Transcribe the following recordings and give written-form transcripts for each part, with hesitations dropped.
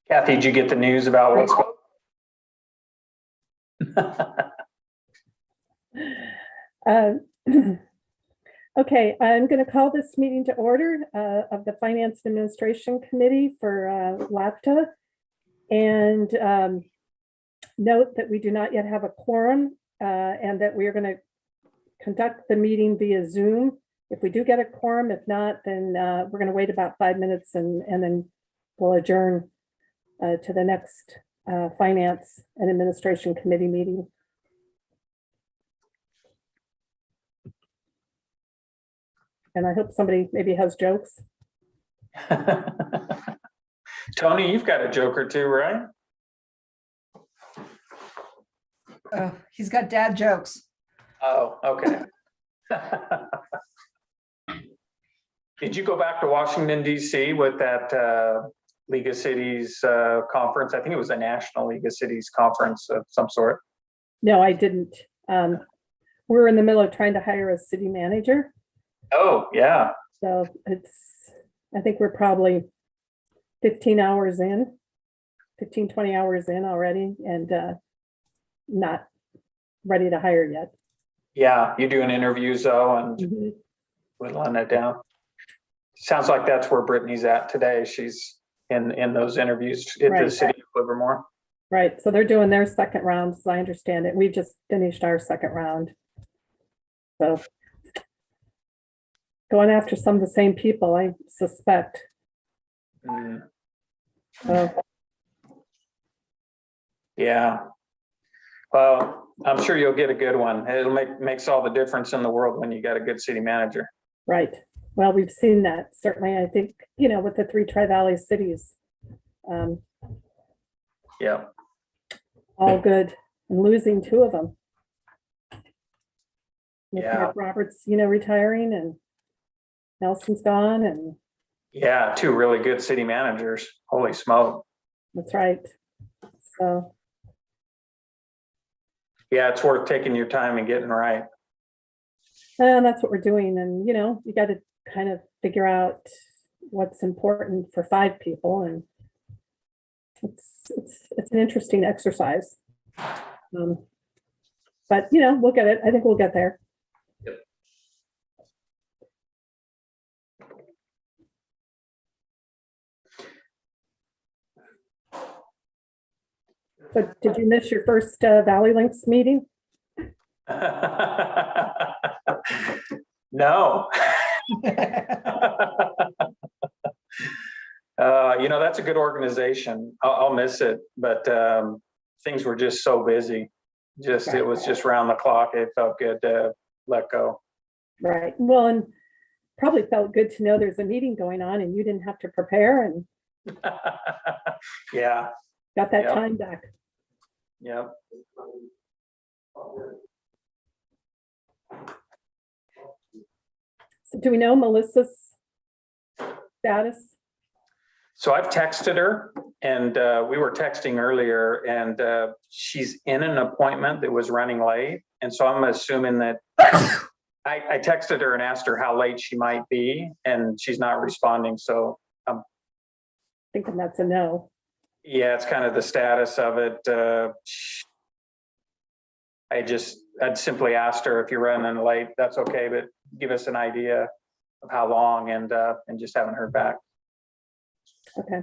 Kathy, did you get the news about what's going Okay, I'm going to call this meeting to order of the Finance and Administration Committee for LAVTA. And note that we do not yet have a quorum and that we are going to conduct the meeting via Zoom. If we do get a quorum, if not, then we're going to wait about 5 minutes and then we'll adjourn to the next Finance and Administration Committee meeting. And I hope somebody maybe has jokes. Tony, you've got a joke or two, right? He's got dad jokes. Oh, okay. Did you go back to Washington, D.C. with that League of Cities conference? I think it was a National League of Cities conference of some sort. No, I didn't. We're in the middle of trying to hire a city manager. Oh, yeah. So I think we're probably 15 hours in, 15, 20 hours in already, and not ready to hire yet. Yeah, you doing interviews though and whittling it down. Sounds like that's where Brittany's at today. She's in those interviews at the city of Livermore. Right. So they're doing their second round, as I understand it. We just finished our second round. So going after some of the same people, I suspect. Yeah. Well, I'm sure you'll get a good one. It'll makes all the difference in the world when you got a good city manager. Right. Well, we've seen that certainly. I think, you know, with the 3 Tri-Valley cities, Yeah. all good, and losing 2 of them. Yeah. Robert's, you know, retiring, and Nelson's gone, and Yeah, 2 really good city managers. Holy smoke. that's right. So Yeah, it's worth taking your time and getting right. and that's what we're doing. And, you know, you got to kind of figure out what's important for 5 people. And it's an interesting exercise. But, you know, we'll get it. I think we'll get there. Yep. So did you miss your first Valley Links meeting? No. You know, that's a good organization. I'll miss it, but things were just so busy. It was just round the clock. It felt good to let go. Right. Well, and probably felt good to know there's a meeting going on and you didn't have to prepare and Yeah. got that time back. Yep. So do we know Melissa's status? So I've texted her, and we were texting earlier, and she's in an appointment that was running late. And so I'm assuming that I texted her and asked her how late she might be, and she's not responding. So I'm Thinking that's a no. yeah, it's kind of the status of it. I'd simply asked her, if you're running late, that's okay, but give us an idea of how long, and just haven't heard back. Okay.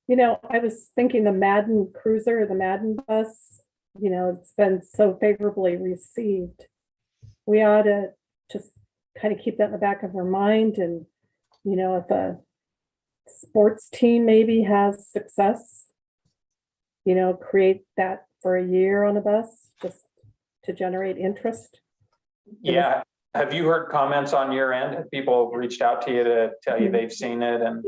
You know, I was thinking the Madden Cruiser, the Madden bus, you know, it's been so favorably received. We ought to just kind of keep that in the back of our mind. And, you know, if a sports team maybe has success, create that for a year on a bus, just to generate interest. Yeah. Have you heard comments on your end? Have people reached out to you to tell you they've seen it and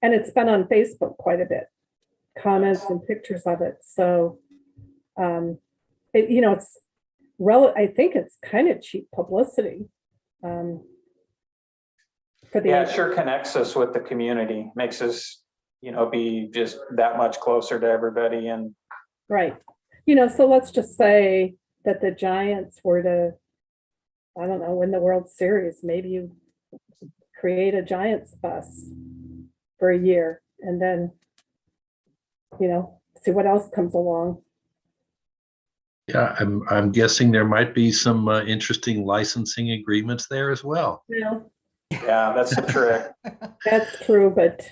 And it's been on Facebook quite a bit, comments and pictures of it. So, it's I think it's kind of cheap publicity. For yeah, it the, sure connects us with the community, makes us, be just that much closer to everybody. And right. So let's just say that the Giants were to, I don't know, win the World Series. Maybe you create a Giants bus for a year and then, see what else comes along. Yeah, I'm guessing there might be some interesting licensing agreements there as well. Yeah, yeah, that's the trick. that's true, but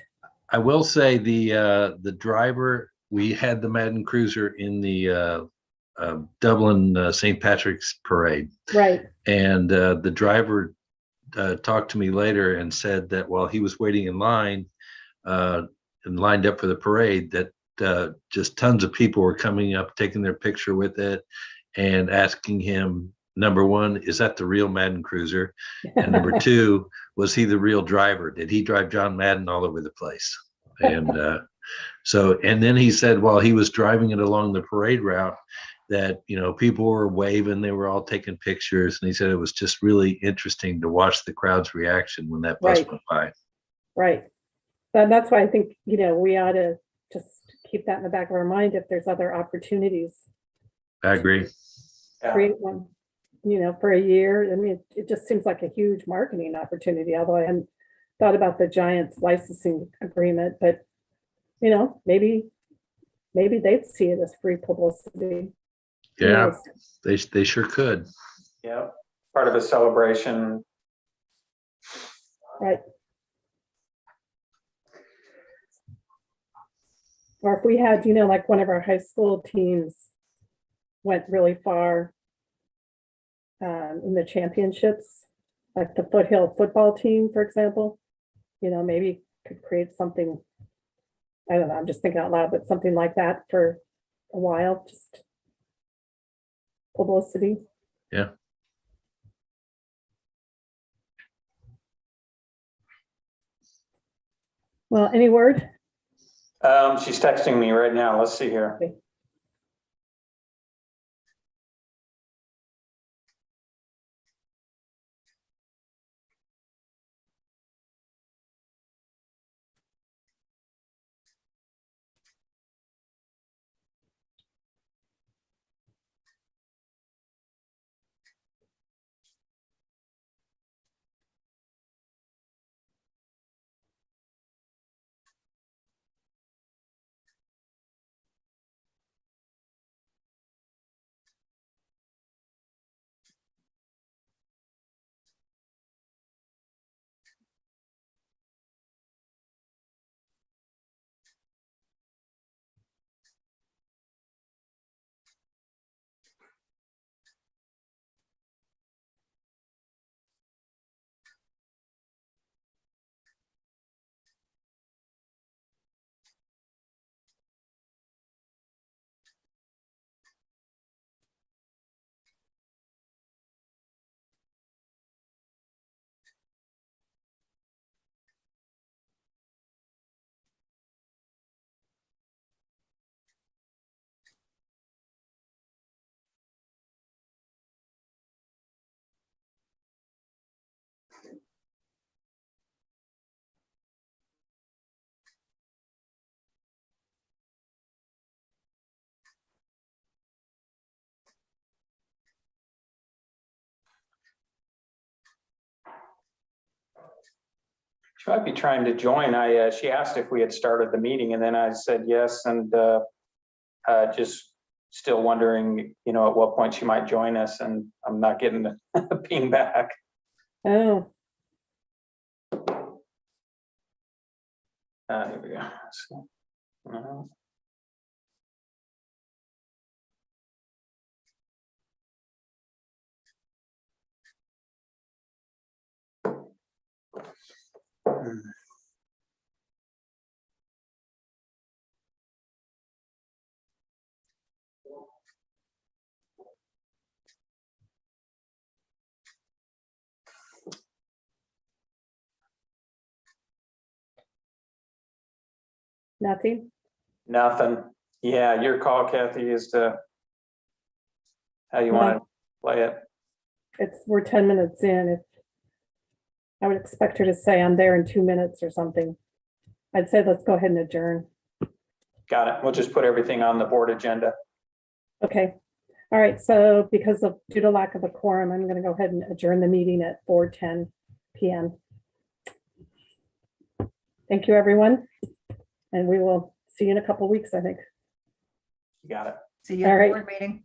I will say the driver, we had the Madden Cruiser in the Dublin St. Patrick's Parade, right. and the driver talked to me later and said that while he was waiting in line and lined up for the parade, that just tons of people were coming up, taking their picture with it, and asking him, number one, is that the real Madden Cruiser? And number two, was he the real driver? Did he drive John Madden all over the place? And and then he said while he was driving it along the parade route, that people were waving, they were all taking pictures, and he said it was just really interesting to watch the crowd's reaction when that bus went by. Right. And that's why I think, we ought to just keep that in the back of our mind if there's other opportunities. I agree. Create one, for a year. I mean, it just seems like a huge marketing opportunity, although I hadn't thought about the Giants licensing agreement, but maybe they'd see it as free publicity. Yeah, they sure could. Yeah, part of a celebration. Right. Or if we had, like one of our high school teams went really far in the championships, like the Foothill football team, for example, maybe could create something. I don't know, I'm just thinking out loud, but something like that for a while, just publicity. Yeah. Well, any word? She's texting me right now. Let's see here. Okay. She might be trying to join. She asked if we had started the meeting, and then I said yes, and just still wondering, at what point she might join us, and I'm not getting the ping back. Oh, Here we go. Nothing? Nothing. Yeah, your call, Kathy, is to how you want to play it. We're 10 minutes in. If I would expect her to say I'm there in 2 minutes or something. I'd say let's go ahead and adjourn. Got it. We'll just put everything on the board agenda. Okay. All right. So due to lack of a quorum, I'm going to go ahead and adjourn the meeting at 4:10 p.m. Thank you, everyone. And we will see you in a couple weeks, I think. You got it. See you All at the right. board meeting.